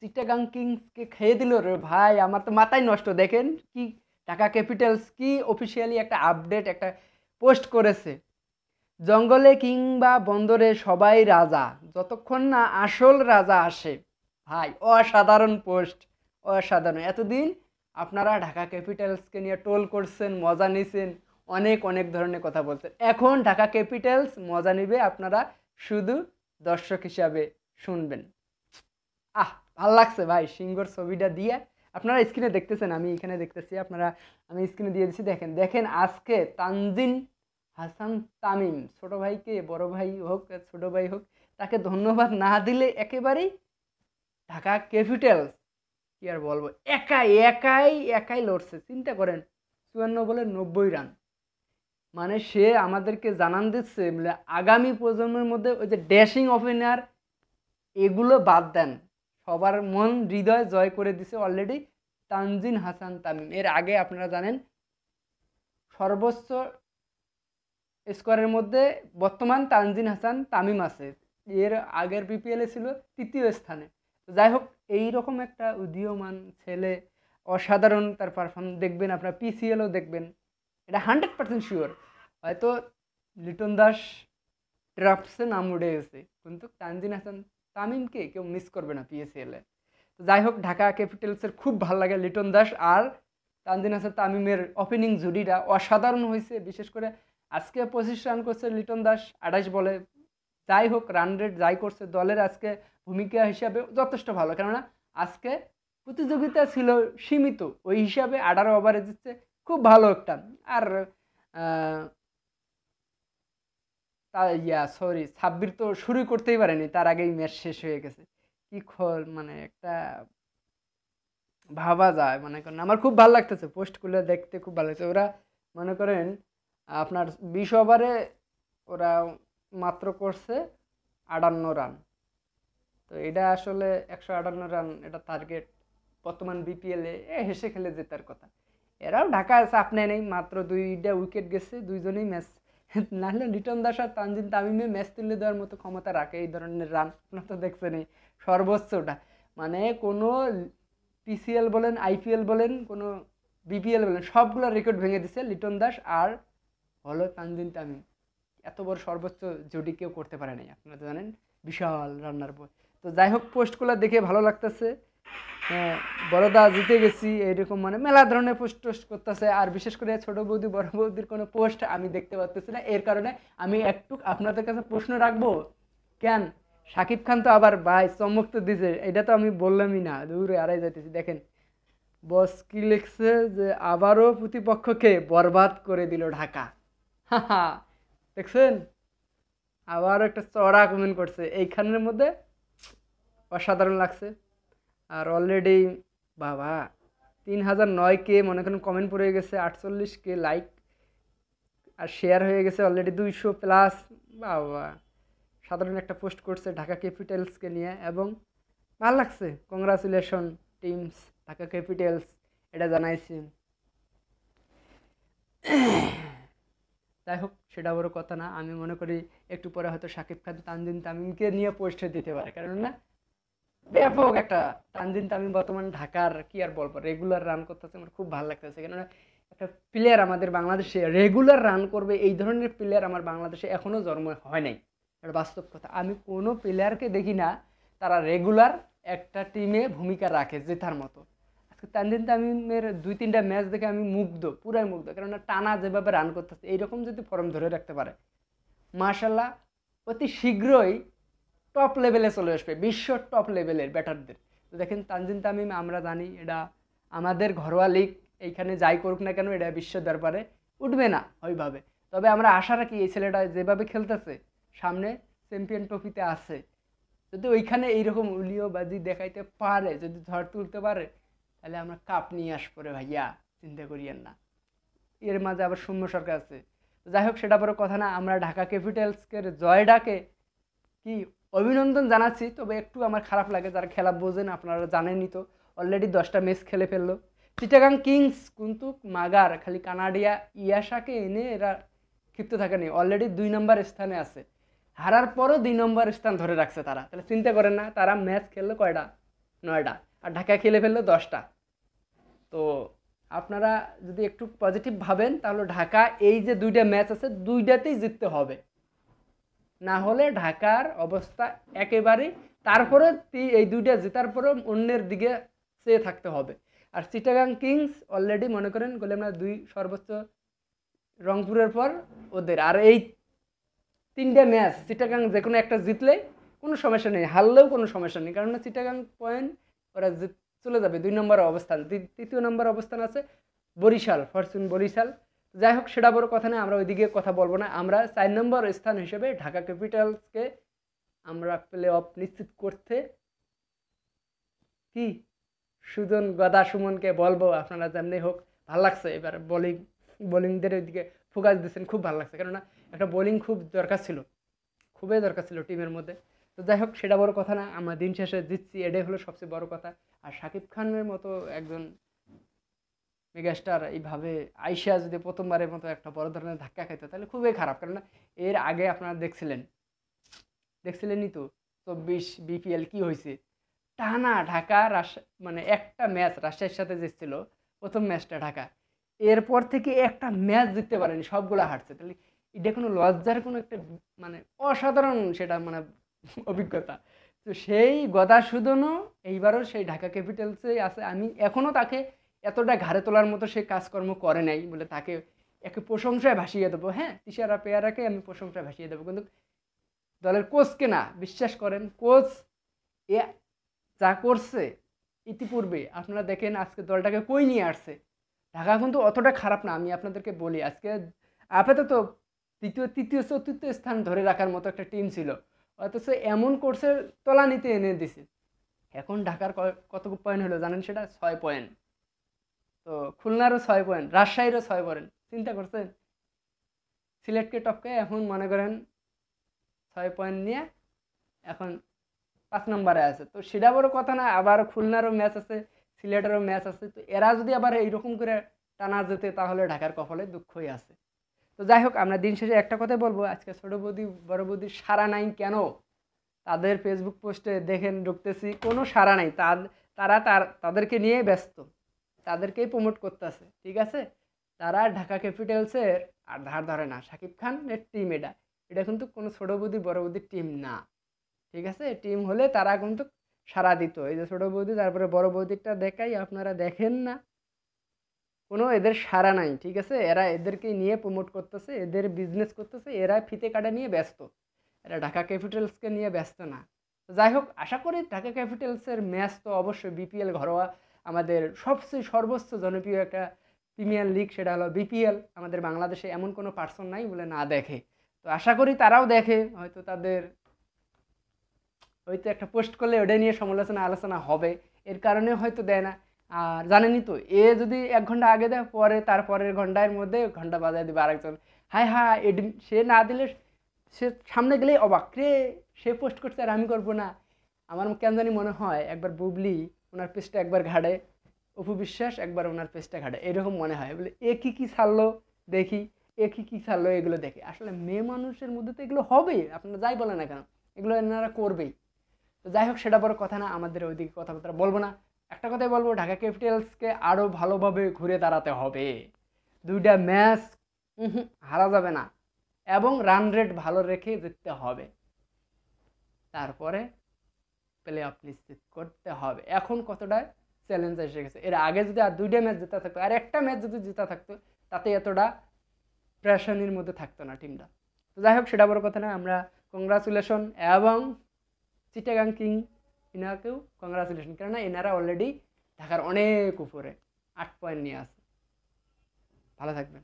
চিটাগাং কিংসকে খেয়ে দিল রে ভাই, আমার তো মাথায় নষ্ট। দেখেন কি ঢাকা ক্যাপিটালস কি অফিসিয়ালি একটা আপডেট একটা পোস্ট করেছে, জঙ্গলে কিংবা বন্দরে সবাই রাজা যতক্ষণ না আসল রাজা আসে। ভাই অসাধারণ পোস্ট, অসাধারণ। এতদিন আপনারা ঢাকা ক্যাপিটালসকে নিয়ে টোল করছেন, মজা নিছেন, অনেক অনেক ধরনের কথা বলছেন। এখন ঢাকা ক্যাপিটালস মজা নিবে, আপনারা শুধু দর্শক হিসাবে শুনবেন। আহ, ভাল লাগছে ভাই সিংহর ছবিটা দিয়ে। আপনারা স্ক্রিনে দেখতেছেন, আমি এখানে দেখতেছি, আপনারা আমি স্ক্রিনে দিয়ে দিচ্ছি। দেখেন দেখেন আজকে তানজিন হাসান তামিম, ছোট ভাইকে বড় ভাই হোক ছোট ভাই হোক, তাকে ধন্যবাদ না দিলে একেবারেই ঢাকা ক্যাপিটালস কি আর বলবো, একাই একাই একাই লড়ছে। চিন্তা করেন 54 বলে 90 রান, মানে সে আমাদেরকে জানান দিচ্ছে মানে আগামী প্রজন্মের মধ্যে ওই যে ড্যাশিং ওপেনার এগুলো বাদ দেন, সবার মন হৃদয় জয় করে দিছে অলরেডি তানজিন হাসান তামিম। এর আগে আপনারা জানেন সর্বোচ্চ স্কোরের মধ্যে বর্তমান তানজিন হাসান তামিম আছে, এর আগের বিপিএলে ছিল 3য় স্থানে। তো যাই হোক, এইরকম একটা উদীয়মান ছেলে, অসাধারণ তার পারফর্ম দেখবেন, আপনার পিসিএলও দেখবেন, এটা 100% শিওর। হয়তো লিটন দাস ড্রাফটসে নাম উঠে গেছে, কিন্তু তানজিন হাসান তামিমকে কেউ মিস করবে না পিএসএলে। তো যাই হোক, ঢাকা ক্যাপিটালসের খুব ভালো লাগে লিটন দাস আর তানজিন হাসান তামিমের ওপেনিং জুটিটা অসাধারণ হয়েছে। বিশেষ করে আজকে 25 রান করছে লিটন দাস 28 বলে। যাই হোক, রান রেট যাই করছে দলের আজকে ভূমিকা হিসাবে যথেষ্ট ভালো, কেননা আজকে প্রতিযোগিতা ছিল সীমিত, ওই হিসাবে 18 ওভারে দিচ্ছে, খুব ভালো একটা। আর তা সরি, সাব্বির তো শুরু করতেই পারেনি, তার আগেই ম্যাচ শেষ হয়ে গেছে। কি মানে একটা ভাবা যায়, মনে করেন আমার খুব ভালো লাগতেছে পোস্টগুলো দেখতে, খুব ভালো লাগছে। ওরা মনে করেন আপনার 20 ওভারে ওরা মাত্র করছে 58 রান। তো এটা আসলে 158 রান এটা টার্গেট বর্তমান বিপিএলে, হেসে খেলে জেতার কথা। এরাও ঢাকায় চাপ নেয় নেই, মাত্র 2টা উইকেট গেছে, দুইজনেই ম্যাচ নাহলে লিটন দাস আর তানজিন তামিমে ম্যাচ তুলে দেওয়ার মতো ক্ষমতা রাখে এই ধরনের রান। আপনার তো দেখছেনই সর্বোচ্চটা, মানে কোনো পিসিএল বলেন আইপিএল বলেন কোনো বিপিএল বলেন সবগুলো রেকর্ড ভেঙে দিছে লিটন দাস আর হলো তানজিন তামিম। এত বড় সর্বোচ্চ জুটি কেউ করতে পারে নাই, আপনারা তো জানেন, বিশাল রান্নার পর। তো যাই হোক, পোস্টগুলো দেখে ভালো লাগতেছে। হ্যাঁ, বড়দা জিতে গেছি এইরকম মানে মেলা ধরনের পোস্ট টোস্ট করতেছে। আর বিশেষ করে ছোট বৌদি বড় বৌদির কোনো পোস্ট আমি দেখতে পাচ্তেছি না, এর কারণে আমি একটু আপনাদের কাছে প্রশ্ন রাখবো। কেন শাকিব খান তো আবার ভাই চমক তো দিছে, এটা তো আমি বললামই না, দূরে আড়াই যাইতেছি। দেখেন বস কি লিখছে যে আবারও প্রতিপক্ষকে বরবাদ করে দিল ঢাকা। হা, দেখছেন, আবার একটা চড়া কমেন্ট করছে এইখানের মধ্যে, অসাধারণ লাগছে। আর অলরেডি বাবা 3009 কে মনে করেন কমেন্ট পড়ে গেছে, 48 কে লাইক আর শেয়ার হয়ে গেছে অলরেডি 200+। বাবা সাধারণ একটা পোস্ট করছে ঢাকা ক্যাপিটালসকে নিয়ে, এবং ভালো লাগছে। কংগ্রাচুলেশন টিমস ঢাকা ক্যাপিটালস, এটা জানাইছি। যাই হোক, সেটা বড় কথা না। আমি মনে করি একটু পরে হয়তো শাকিব খান তানজিন তামিমকে নিয়ে পোস্ট দিতে পারে, কারণ না ব্যাপক একটা তানজিন তামিম বর্তমান ঢাকার কি আর বলবো রেগুলার রান করতেছে, আমার খুব ভালো লাগতেছে। কেননা একটা প্লেয়ার আমাদের বাংলাদেশে রেগুলার রান করবে এই ধরনের প্লেয়ার আমার বাংলাদেশে এখনো জন্ম হয় নাই, এটা বাস্তব কথা। আমি কোনো প্লেয়ারকে দেখি না তারা রেগুলার একটা টিমে ভূমিকা রাখে জেতার মতো। আজকে তানজিন তামিমের 2-3টা ম্যাচ দেখে আমি মুগ্ধ, পুরাই মুগ্ধ, কেননা টানা যেভাবে রান করতেছে এইরকম যদি ফর্ম ধরে রাখতে পারে মাশাল্লাহ অতি শীঘ্রই টপ লেভেলে চলে আসবে, বিশ্ব টপ লেভেলের ব্যাটারদের। তো দেখেন তানজিন তামিম, আমরা জানি এটা আমাদের ঘরোয়া লিগ, এইখানে যাই করুক না কেন এটা বিশ্ব দরবারে উঠবে না ওইভাবে। তবে আমরা আশা রাখি এই ছেলেটা যেভাবে খেলতেছে সামনে চ্যাম্পিয়ন ট্রফিতে আছে, যদি ওইখানে এইরকম উলিওবাজি দেখাইতে পারে, যদি ঝড় তুলতে পারে, তাহলে আমরা কাপ নিয়ে আসবো রে ভাইয়া, চিন্তা করিয়েন না। এর মাঝে আবার সৌম্য সরকার আছে। যাই হোক, সেটা বড় কথা না। আমরা ঢাকা ক্যাপিটালসকে জয়ডাকে কি অভিনন্দন জানাচ্ছি। তবে একটু আমার খারাপ লাগে, যারা খেলা বোঝেন আপনারা জানেনই তো, অলরেডি 10টা ম্যাচ খেলে ফেললো। চিটাগাং কিংস কিন্তু মাগার খালি কানাডিয়া ইয়াসাকে এনে এরা ক্ষিপ্ত থাকেনি, অলরেডি 2 নম্বর স্থানে আছে। হারার পরও 2 নম্বর স্থান ধরে রাখছে তারা, তাহলে চিন্তা করেন না তারা ম্যাচ খেললো কয়টা, 9টা, আর ঢাকা খেলে ফেললো 10টা। তো আপনারা যদি একটু পজিটিভ ভাবেন তাহলে ঢাকা এই যে 2টা ম্যাচ আছে 2টাতেই জিততে হবে, না হলে ঢাকার অবস্থা একেবারেই, তারপরে এই 2টা জেতার পরেও অন্যের দিকে চেয়ে থাকতে হবে। আর চিটাগাং কিংস অলরেডি মনে করেন গোলে আমরা 2 সর্বোচ্চ রংপুরের পর ওদের, আর এই 3টে ম্যাচ চিটাগাং যে কোনো একটা জিতলে কোনো সমস্যা নেই, হারলেও কোনো সমস্যা নেই, কারণ চিটাগাং পয়েন্ট ওরা চলে যাবে 2 নম্বর অবস্থান। 3য় নম্বর অবস্থান আছে বরিশাল, ফরচুন বরিশাল। যাই হোক সেটা বড় কথা না, আমরা ওইদিকে কথা বলবো না। আমরা 4 নম্বর স্থান হিসেবে ঢাকা ক্যাপিটালসকে আমরা প্লে অফ নিশ্চিত করতে কি সুজন গদা সুমনকে বলবো, আপনারা যেমনি হোক ভালো লাগছে এবার বোলিংদের ওইদিকে ফোকাস দিচ্ছেন, খুব ভালো লাগছে, কেননা একটা বোলিং খুব দরকার ছিল, খুবই দরকার ছিল টিমের মধ্যে। তো যাই হোক সেটা বড় কথা না, আমরা দিন শেষে জিতছি, এটাই হলো সবচেয়ে বড় কথা। আর শাকিব খানের মতো একজন মেগাস্টার এইভাবে আইসা যদি প্রথমবারের মতো একটা বড় ধরনের ধাক্কা খাইতো তাহলে খুবই খারাপ, কেননা এর আগে আপনারা দেখছিলেনই তো 24 বিপিএল কি হয়েছে, টানা ঢাকা মানে একটা ম্যাচ রাজশাহীর সাথে জিতছিল প্রথম ম্যাচটা ঢাকা, এরপর থেকে একটা ম্যাচ জিততে পারেনি, সবগুলো হারছে। তাহলে এটা কোনো লজ্জার কোনো একটা মানে অসাধারণ সেটা মানে অভিজ্ঞতা। তো সেই গদাসুদনও এইবারও সেই ঢাকা ক্যাপিটালসে আছে, আমি এখনও তাকে এতটা ঘাড়ে তোলার মতো সে কাজকর্ম করে নাই বলে তাকে একে প্রশংসায় ভাসিয়ে দেবো। হ্যাঁ, তিশারা পেয়ারাকে আমি প্রশংসায় ভাসিয়ে দেবো, কিন্তু দলের কোচকে না। বিশ্বাস করেন কোচ এ যা করছে ইতিপূর্বে আপনারা দেখেন আজকে দলটাকে কই নিয়ে আসছে। ঢাকা কিন্তু অতটা খারাপ না, আমি আপনাদেরকে বলি। আজকে আপাতত তৃতীয় চতুর্থ স্থান ধরে রাখার মতো একটা টিম ছিল, অথচ এমন কোর্সের তলানিতে এনে দিছে। এখন ঢাকার কত পয়েন্ট হলো জানেন, সেটা 6 পয়েন্ট। তো খুলনারও 6 পয়েন্ট, রাজশাহীরও 6 পয়েন্ট, চিন্তা করছেন? সিলেটকে টপকে এখন মনে করেন 6 পয়েন্ট নিয়ে এখন 5 নম্বরে আছে। তো সেটা বড় কথা না, আবার খুলনারও ম্যাচ আছে, সিলেটেরও ম্যাচ আছে। তো এরা যদি আবার এইরকম করে টানা যেতে তাহলে ঢাকার কপালে দুঃখই আছে। তো যাই হোক আমরা দিন শেষে একটা কথাই বলবো, আজকে ছোট বৌদি বড় বৌদির সাড়া নাই কেন? তাদের ফেসবুক পোস্টে দেখেন ঢুকতেছি কোনো সাড়া নাই, তারা তাদেরকে নিয়ে ব্যস্ত, তাদেরকেই প্রমোট করতেছে, ঠিক আছে? তারা ঢাকা ক্যাপিটালসের আর ধার ধরে না। শাকিব খানের টিম এটা, এটা কিন্তু কোনো ছোট বৌদি বড় বৌদির টিম না, ঠিক আছে? টিম হলে তারা কিন্তু সাড়া দিত। এই যে ছোট বৌদি তারপরে বড় বৌদিটা দেখাই, আপনারা দেখেন না, কোনো এদের সাড়া নাই, ঠিক আছে? এরা এদেরকে নিয়ে প্রমোট করতেছে, এদের বিজনেস করতেছে, এরা ফিতে কাটা নিয়ে ব্যস্ত, এরা ঢাকা ক্যাপিটালসকে নিয়ে ব্যস্ত না। তো যাই হোক আশা করি ঢাকা ক্যাপিটালসের ম্যাচ তো অবশ্যই বিপিএল ঘরোয়া আমাদের সবচেয়ে সর্বোচ্চ জনপ্রিয় একটা প্রিমিয়ার লিগ, সেটা হলো বিপিএল। আমাদের বাংলাদেশে এমন কোনো পার্সন নাই বলে না দেখে। তো আশা করি তারাও দেখে, হয়তো তাদের হয়তো একটা পোস্ট করলে ওটা নিয়ে সমালোচনা আলোচনা হবে, এর কারণে হয়তো দেয় না। আর জানেনই তো, এ যদি 1 ঘন্টা আগে দেয় পরে তার পরের ঘন্টার মধ্যে ঘন্টা বাজায় দেবে আরেকজন। হায় হায়, সে না দিলে সে সামনে গেলেই অবাক, রে সে পোস্ট করছে আর আমি করবো না। আমার কেন জানি মনে হয় একবার বুবলি ওনার পেজটা একবার ঘাড়ে, অপু বিশ্বাস একবার ওনার পেজটা ঘাড়ে, এরকম মনে হয় বলে এ কি ছাড়লো দেখি, এ কি ছাড়লো, এগুলো দেখে। আসলে মেয়ে মানুষের মধ্যে তো এগুলো হবেই, আপনারা যাই বলে না কেন এগুলো এনারা করবেই। তো যাই হোক সেটা বড় কথা না, আমাদের ওইদিকে কথাবার্তা বলবো না। একটা কথাই বলবো, ঢাকা ক্যাপিটালসকে আরও ভালোভাবে ঘুরে দাঁড়াতে হবে। 2টা ম্যাচ হারা যাবে না, এবং রান রেট ভালো রেখে জিততে হবে, তারপরে প্লে অফ নিশ্চিত করতে হবে। এখন কতটা চ্যালেঞ্জ এসে গেছে, এর আগে যদি আর 2টা ম্যাচ জেতা থাকতো, আর একটা ম্যাচ যদি জেতা থাকতো, তাতে এতটা প্রেশানির মধ্যে থাকতো না টিমটা। তো যাই হোক সেটা বড় কথা না, আমরা কংগ্রাচুলেশন, এবং চিটাগাং কিং এনাকেও কংগ্রাচুলেশন, কেননা এনারা অলরেডি ঢাকার অনেক উপরে 8 পয়েন্ট নিয়ে আছে। ভালো থাকবেন।